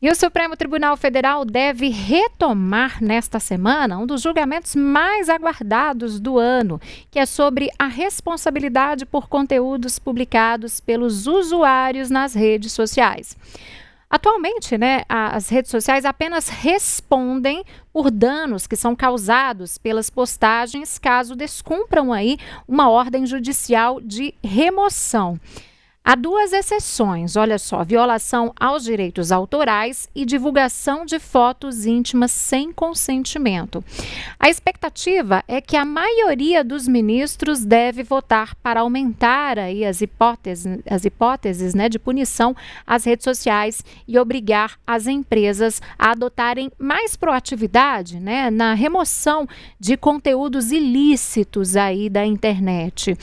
E o Supremo Tribunal Federal deve retomar nesta semana um dos julgamentos mais aguardados do ano, que é sobre a responsabilidade por conteúdos publicados pelos usuários nas redes sociais. Atualmente, as redes sociais apenas respondem por danos que são causados pelas postagens caso descumpram aí uma ordem judicial de remoção. Há duas exceções, olha só, violação aos direitos autorais e divulgação de fotos íntimas sem consentimento. A expectativa é que a maioria dos ministros deve votar para aumentar aí as hipóteses de punição às redes sociais e obrigar as empresas a adotarem mais proatividade na remoção de conteúdos ilícitos aí da internet.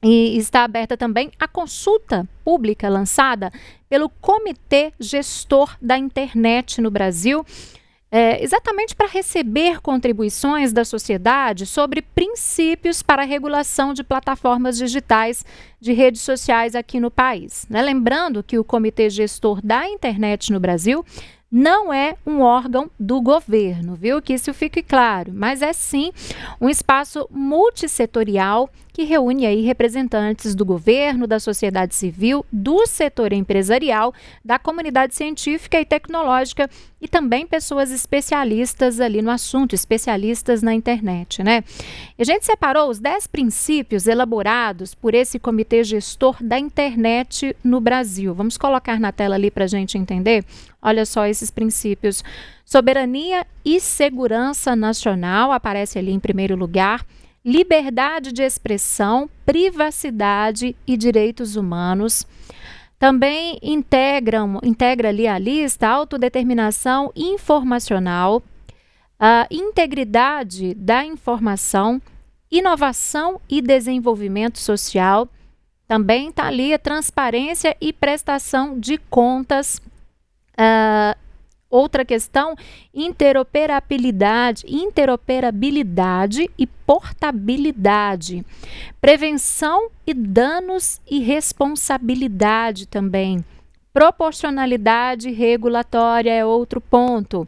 E está aberta também a consulta pública lançada pelo Comitê Gestor da Internet no Brasil, exatamente para receber contribuições da sociedade sobre princípios para a regulação de plataformas digitais de redes sociais aqui no país. Lembrando que o Comitê Gestor da Internet no Brasil não é um órgão do governo, viu? Que isso fique claro, mas é sim um espaço multissetorial que reúne aí representantes do governo, da sociedade civil, do setor empresarial, da comunidade científica e tecnológica e também pessoas especialistas ali no assunto, especialistas na internet, E a gente separou os 10 princípios elaborados por esse Comitê Gestor da Internet no Brasil. Vamos colocar na tela ali para a gente entender? Olha só esses princípios. Soberania e segurança nacional aparece ali em primeiro lugar. Liberdade de expressão, privacidade e direitos humanos. Também integra ali a lista autodeterminação informacional, a integridade da informação, inovação e desenvolvimento social. Também está ali a transparência e prestação de contas. Outra questão, interoperabilidade e portabilidade. Prevenção e danos e responsabilidade também. Proporcionalidade regulatória é outro ponto.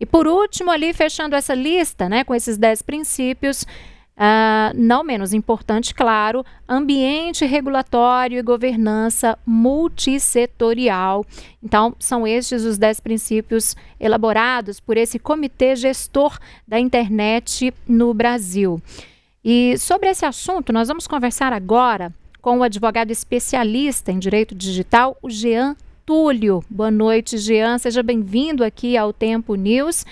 E por último, ali fechando essa lista, com esses 10 princípios, não menos importante, claro, ambiente regulatório e governança multissetorial. Então, são estes os 10 princípios elaborados por esse Comitê Gestor da Internet no Brasil. E sobre esse assunto, nós vamos conversar agora com o advogado especialista em direito digital, o Jean Túlio. Boa noite, Jean. Seja bem-vindo aqui ao Tempo News.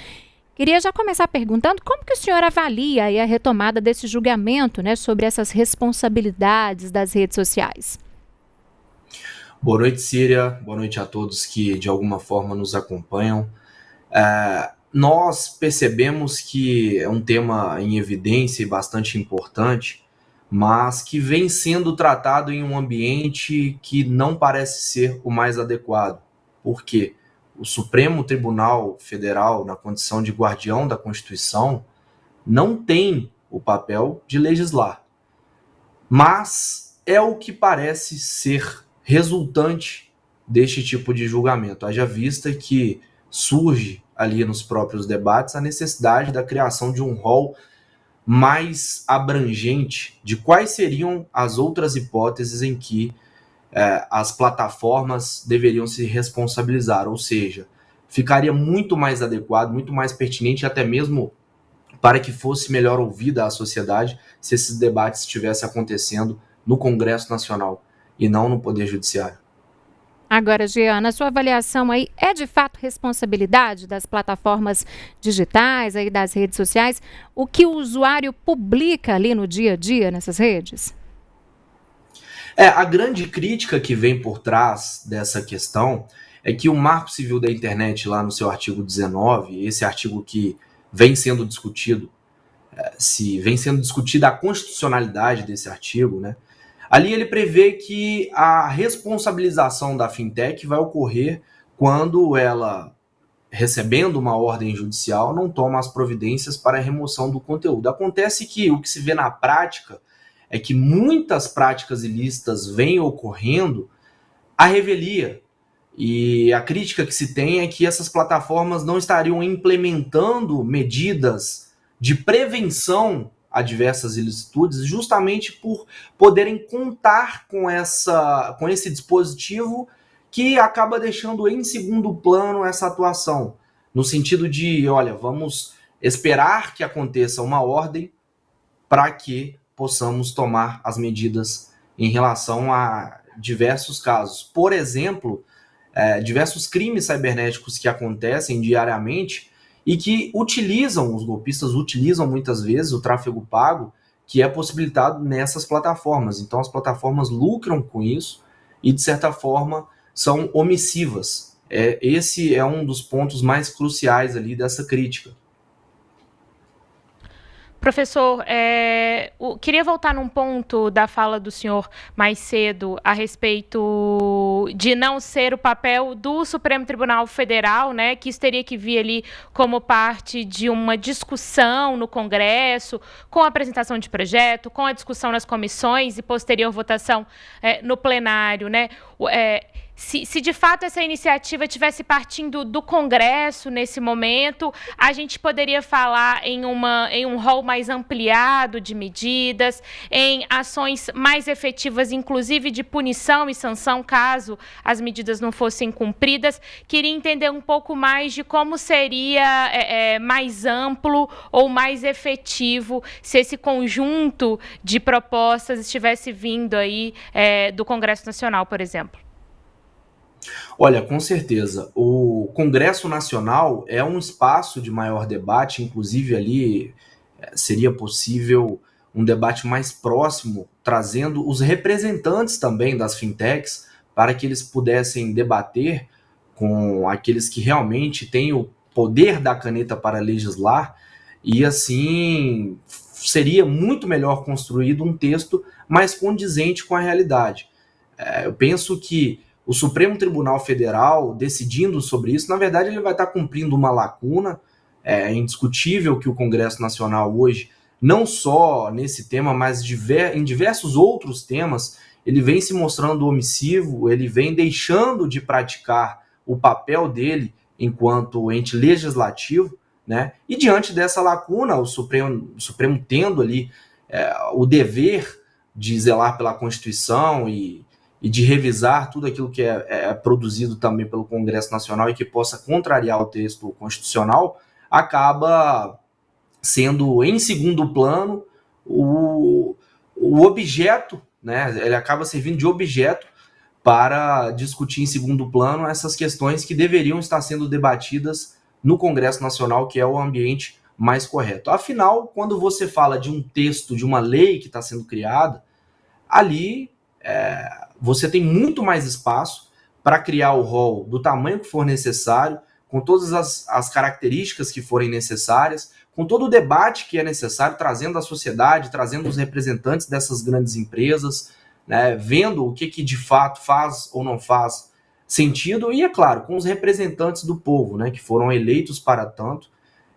Queria já começar perguntando como que o senhor avalia aí a retomada desse julgamento, sobre essas responsabilidades das redes sociais. Boa noite, Síria. Boa noite a todos que de alguma forma nos acompanham. Nós percebemos que é um tema em evidência e bastante importante, mas que vem sendo tratado em um ambiente que não parece ser o mais adequado. Por quê? O Supremo Tribunal Federal, na condição de guardião da Constituição, não tem o papel de legislar. Mas é o que parece ser resultante deste tipo de julgamento. Haja vista que surge ali nos próprios debates a necessidade da criação de um rol mais abrangente de quais seriam as outras hipóteses em que as plataformas deveriam se responsabilizar, ou seja, ficaria muito mais adequado, muito mais pertinente, até mesmo para que fosse melhor ouvida a sociedade se esses debates estivessem acontecendo no Congresso Nacional e não no Poder Judiciário. Agora, Jean, na sua avaliação aí, é de fato responsabilidade das plataformas digitais, aí das redes sociais, o que o usuário publica ali no dia a dia nessas redes? A grande crítica que vem por trás dessa questão é que o Marco Civil da Internet, lá no seu artigo 19, esse artigo que vem sendo discutido, vem sendo discutida a constitucionalidade desse artigo, ali ele prevê que a responsabilização da fintech vai ocorrer quando ela, recebendo uma ordem judicial, não toma as providências para a remoção do conteúdo. Acontece que o que se vê na prática é que muitas práticas ilícitas vêm ocorrendo à revelia E a crítica que se tem é que essas plataformas não estariam implementando medidas de prevenção a diversas ilicitudes, justamente por poderem contar com esse dispositivo que acaba deixando em segundo plano essa atuação, no sentido de, olha, vamos esperar que aconteça uma ordem para que possamos tomar as medidas em relação a diversos casos. Por exemplo, diversos crimes cibernéticos que acontecem diariamente e que os golpistas utilizam muitas vezes o tráfego pago que é possibilitado nessas plataformas. Então as plataformas lucram com isso e, de certa forma, são omissivas. Esse é um dos pontos mais cruciais ali dessa crítica. Professor, queria voltar num ponto da fala do senhor mais cedo a respeito de não ser o papel do Supremo Tribunal Federal, né, que isso teria que vir ali como parte de uma discussão no Congresso, com a apresentação de projeto, com a discussão nas comissões e posterior votação no plenário, né? Se de fato essa iniciativa estivesse partindo do Congresso nesse momento, a gente poderia falar em um rol mais ampliado de medidas, em ações mais efetivas, inclusive de punição e sanção, caso as medidas não fossem cumpridas. Queria entender um pouco mais de como seria mais amplo ou mais efetivo se esse conjunto de propostas estivesse vindo aí do Congresso Nacional, por exemplo. Olha, com certeza. O Congresso Nacional é um espaço de maior debate, inclusive ali seria possível um debate mais próximo, trazendo os representantes também das fintechs para que eles pudessem debater com aqueles que realmente têm o poder da caneta para legislar, e assim seria muito melhor construído um texto mais condizente com a realidade. Eu penso que o Supremo Tribunal Federal, decidindo sobre isso, na verdade ele vai estar cumprindo uma lacuna. É indiscutível que o Congresso Nacional hoje, não só nesse tema, mas em diversos outros temas, ele vem se mostrando omissivo, ele vem deixando de praticar o papel dele enquanto ente legislativo, né? E diante dessa lacuna, o Supremo tendo ali o dever de zelar pela Constituição e de revisar tudo aquilo que é produzido também pelo Congresso Nacional e que possa contrariar o texto constitucional, acaba sendo em segundo plano o objeto, né? Ele acaba servindo de objeto para discutir em segundo plano essas questões que deveriam estar sendo debatidas no Congresso Nacional, que é o ambiente mais correto. Afinal, quando você fala de um texto, de uma lei que está sendo criada, ali você tem muito mais espaço para criar o rol do tamanho que for necessário, com todas as características que forem necessárias, com todo o debate que é necessário, trazendo a sociedade, trazendo os representantes dessas grandes empresas, né, vendo o que de fato faz ou não faz sentido, e, é claro, com os representantes do povo, né, que foram eleitos para tanto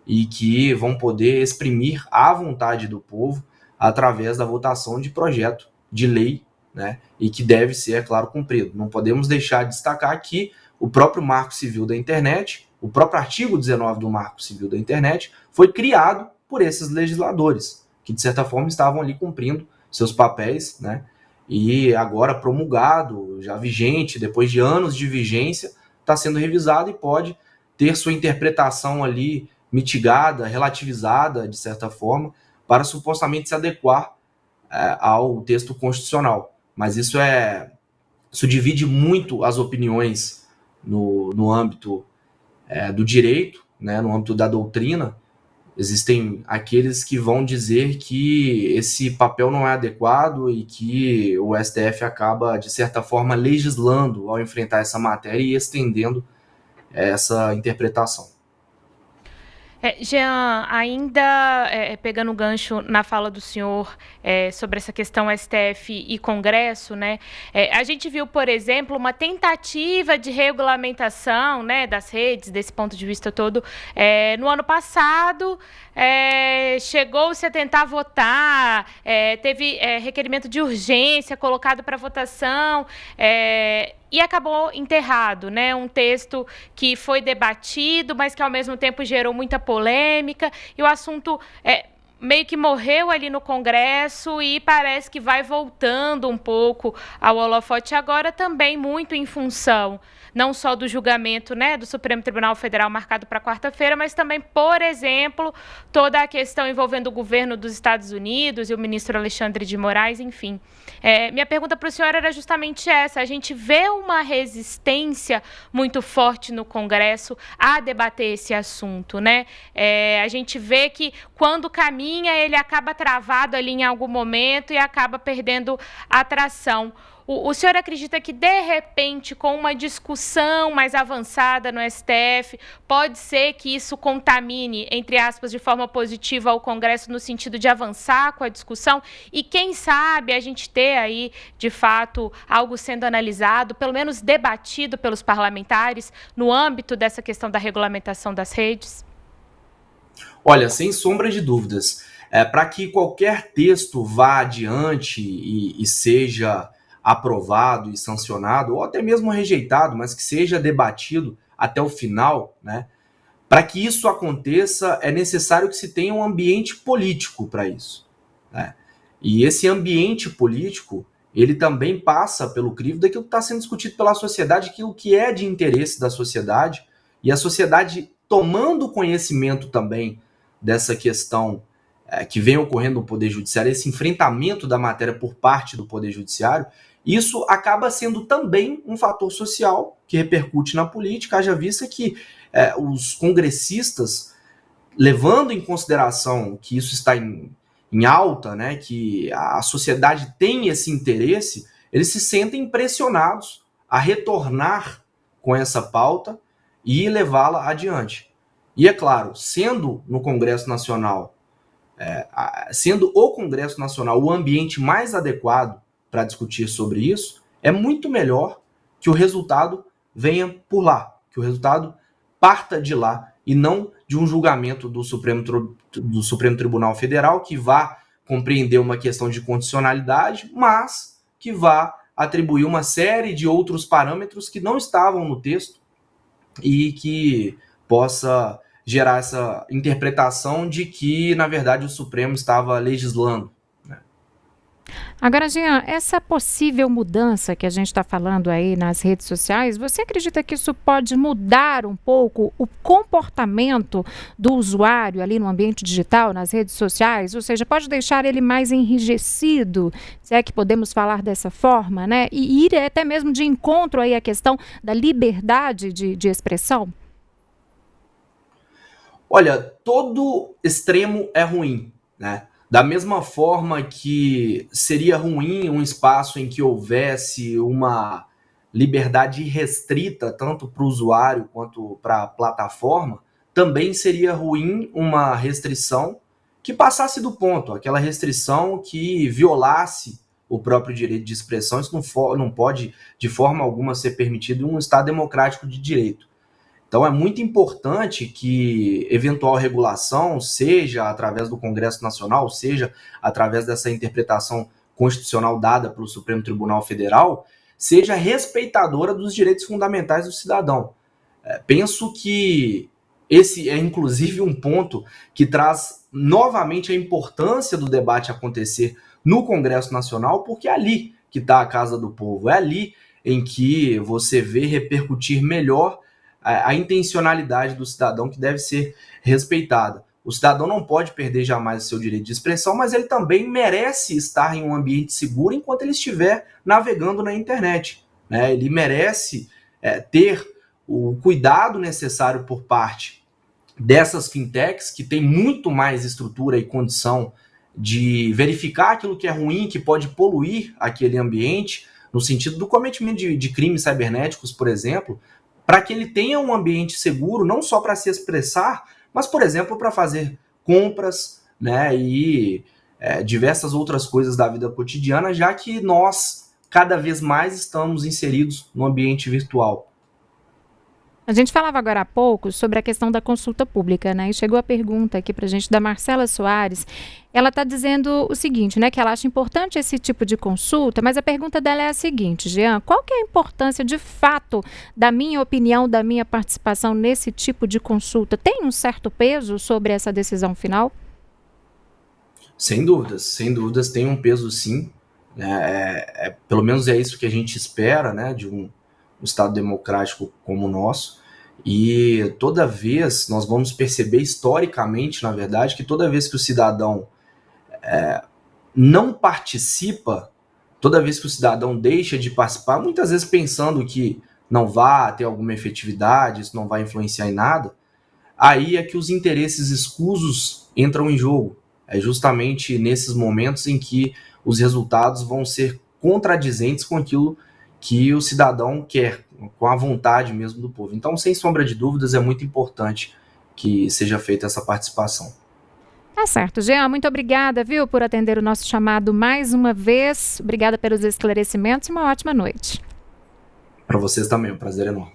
e que vão poder exprimir a vontade do povo através da votação de projeto de lei, né, e que deve ser, é claro, cumprido. Não podemos deixar de destacar que o próprio Marco Civil da Internet, o próprio artigo 19 do Marco Civil da Internet, foi criado por esses legisladores, que de certa forma estavam ali cumprindo seus papéis, né, e agora promulgado, já vigente, depois de anos de vigência, está sendo revisado e pode ter sua interpretação ali mitigada, relativizada, de certa forma, para supostamente se adequar ao texto constitucional. Mas isso divide muito as opiniões no âmbito do direito, né, no âmbito da doutrina. Existem aqueles que vão dizer que esse papel não é adequado e que o STF acaba, de certa forma, legislando ao enfrentar essa matéria e estendendo essa interpretação. Jean, ainda pegando o gancho na fala do senhor sobre essa questão STF e Congresso, né? A gente viu, por exemplo, uma tentativa de regulamentação, né, das redes, desse ponto de vista todo, no ano passado. Chegou-se a tentar votar, teve requerimento de urgência colocado para votação, e acabou enterrado, né? Um texto que foi debatido, mas que ao mesmo tempo gerou muita polêmica, e o assunto meio que morreu ali no Congresso e parece que vai voltando um pouco ao holofote agora, também muito em função não só do julgamento, né, do Supremo Tribunal Federal marcado para quarta-feira, mas também, por exemplo, toda a questão envolvendo o governo dos Estados Unidos e o ministro Alexandre de Moraes, enfim. Minha pergunta para o senhor era justamente essa: a gente vê uma resistência muito forte no Congresso a debater esse assunto, né? A gente vê que quando caminha, ele acaba travado ali em algum momento e acaba perdendo a atração. O senhor acredita que, de repente, com uma discussão mais avançada no STF, pode ser que isso contamine, entre aspas, de forma positiva o Congresso no sentido de avançar com a discussão? E quem sabe a gente ter aí, de fato, algo sendo analisado, pelo menos debatido pelos parlamentares, no âmbito dessa questão da regulamentação das redes? Olha, sem sombra de dúvidas, para que qualquer texto vá adiante e seja aprovado e sancionado, ou até mesmo rejeitado, mas que seja debatido até o final, né? Para que isso aconteça, é necessário que se tenha um ambiente político para isso, né? E esse ambiente político, ele também passa pelo crivo daquilo que está sendo discutido pela sociedade, aquilo que é de interesse da sociedade, e a sociedade tomando conhecimento também dessa questão que vem ocorrendo no Poder Judiciário, esse enfrentamento da matéria por parte do Poder Judiciário, isso acaba sendo também um fator social que repercute na política, haja vista que os congressistas, levando em consideração que isso está em alta, né, que a sociedade tem esse interesse, eles se sentem pressionados a retornar com essa pauta e levá-la adiante. E é claro, sendo no Congresso Nacional, sendo o Congresso Nacional o ambiente mais adequado para discutir sobre isso, é muito melhor que o resultado venha por lá, que o resultado parta de lá e não de um julgamento do Supremo Tribunal Federal que vá compreender uma questão de condicionalidade, mas que vá atribuir uma série de outros parâmetros que não estavam no texto e que possa gerar essa interpretação de que, na verdade, o Supremo estava legislando. Agora, Jean, essa possível mudança que a gente está falando aí nas redes sociais, você acredita que isso pode mudar um pouco o comportamento do usuário ali no ambiente digital, nas redes sociais? Ou seja, pode deixar ele mais enrijecido, se é que podemos falar dessa forma, né? E ir até mesmo de encontro aí à questão da liberdade de expressão? Olha, todo extremo é ruim, né? Da mesma forma que seria ruim um espaço em que houvesse uma liberdade irrestrita, tanto para o usuário quanto para a plataforma, também seria ruim uma restrição que passasse do ponto, aquela restrição que violasse o próprio direito de expressão. Isso não pode, de forma alguma, ser permitido em um Estado democrático de direito. Então é muito importante que eventual regulação, seja através do Congresso Nacional, seja através dessa interpretação constitucional dada pelo Supremo Tribunal Federal, seja respeitadora dos direitos fundamentais do cidadão. Penso que esse é inclusive um ponto que traz novamente a importância do debate acontecer no Congresso Nacional, porque é ali que está a casa do povo, é ali em que você vê repercutir melhor a intencionalidade do cidadão, que deve ser respeitada. O cidadão não pode perder jamais o seu direito de expressão, mas ele também merece estar em um ambiente seguro enquanto ele estiver navegando na internet, né? Ele merece ter o cuidado necessário por parte dessas fintechs, que tem muito mais estrutura e condição de verificar aquilo que é ruim, que pode poluir aquele ambiente, no sentido do cometimento de crimes cibernéticos, por exemplo, para que ele tenha um ambiente seguro, não só para se expressar, mas, por exemplo, para fazer compras, né, e diversas outras coisas da vida cotidiana, já que nós cada vez mais estamos inseridos no ambiente virtual. A gente falava agora há pouco sobre a questão da consulta pública, né? E chegou a pergunta aqui para a gente da Marcela Soares. Ela está dizendo o seguinte, né? Que ela acha importante esse tipo de consulta, mas a pergunta dela é a seguinte, Jean, qual que é a importância de fato da minha opinião, da minha participação nesse tipo de consulta? Tem um certo peso sobre essa decisão final? Sem dúvidas tem um peso sim. Pelo menos é isso que a gente espera, né, de um Estado democrático como o nosso. E toda vez, nós vamos perceber historicamente, na verdade, que toda vez que o cidadão não participa, toda vez que o cidadão deixa de participar, muitas vezes pensando que não vai ter alguma efetividade, isso não vai influenciar em nada, aí é que os interesses escusos entram em jogo. É justamente nesses momentos em que os resultados vão ser contradizentes com aquilo que o cidadão quer, com a vontade mesmo do povo. Então, sem sombra de dúvidas, é muito importante que seja feita essa participação. Tá certo, Jean, muito obrigada, viu, por atender o nosso chamado mais uma vez. Obrigada pelos esclarecimentos e uma ótima noite. Para vocês também, um prazer enorme.